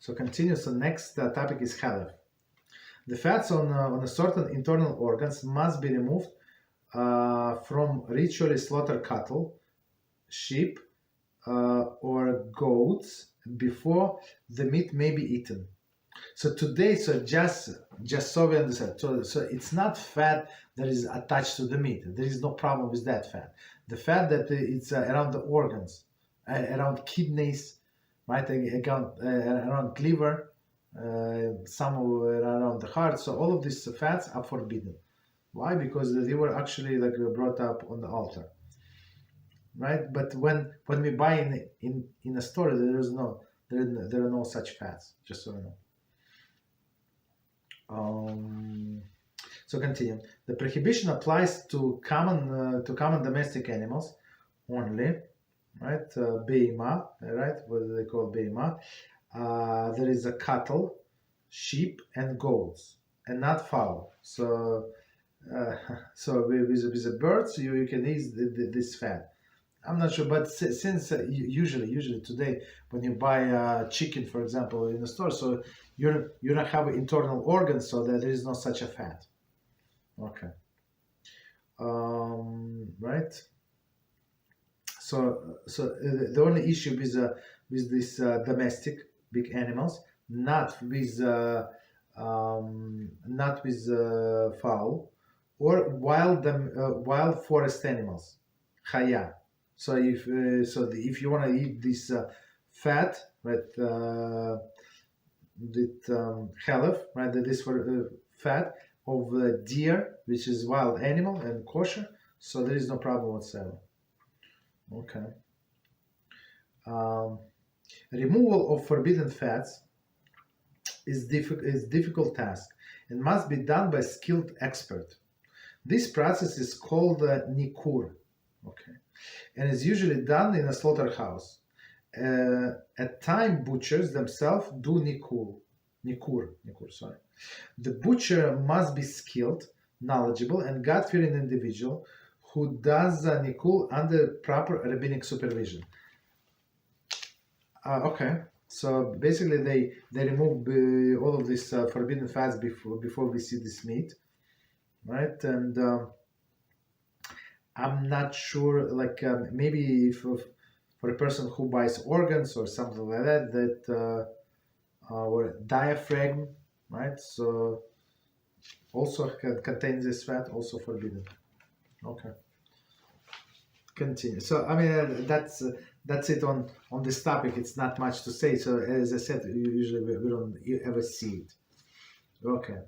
So continue. So next topic is halach. The fats on a certain internal organs must be removed from ritually slaughtered cattle, sheep, or goats before the meat may be eaten. So today, just so we understand, so it's not fat that is attached to the meat. There is no problem with that fat. The fat that it's around the organs, around kidneys, right, around liver, some around the heart. So all of these fats are forbidden. Why? Because they were actually like brought up on the altar, right? But when we buy in a store, there are no such fats. Just so you know. So continue. The prohibition applies to common domestic animals only, right? Beima, right? What do they call beima? There is a cattle, sheep, and goats, and not fowl. So with the birds, you can eat this fat. I'm not sure, but since usually today when you buy chicken, for example, in the store, so you don't have internal organs, so that there is no such a fat. Okay. Right. So the only issue with this domestic big animals, not with fowl or wild forest animals, chaya. So if you want to eat this fat, right, halach, right, that is for fat of deer, which is wild animal and kosher, so there is no problem whatsoever. Okay. Removal of forbidden fats is difficult task and must be done by skilled expert. This process is called nikur. Okay. And is usually done in a slaughterhouse. At times, butchers themselves do nikur. Sorry. The butcher must be skilled, knowledgeable, and God-fearing individual who does nikur under proper rabbinic supervision. Okay. So basically, they remove all of these forbidden fats before we see this meat, right? And I'm not sure, like maybe if for a person who buys organs or something like that, or diaphragm, right? So also contains this fat, also forbidden. Okay. Continue. So I mean that's it on this topic. It's not much to say. So as I said, usually we don't ever see it. Okay.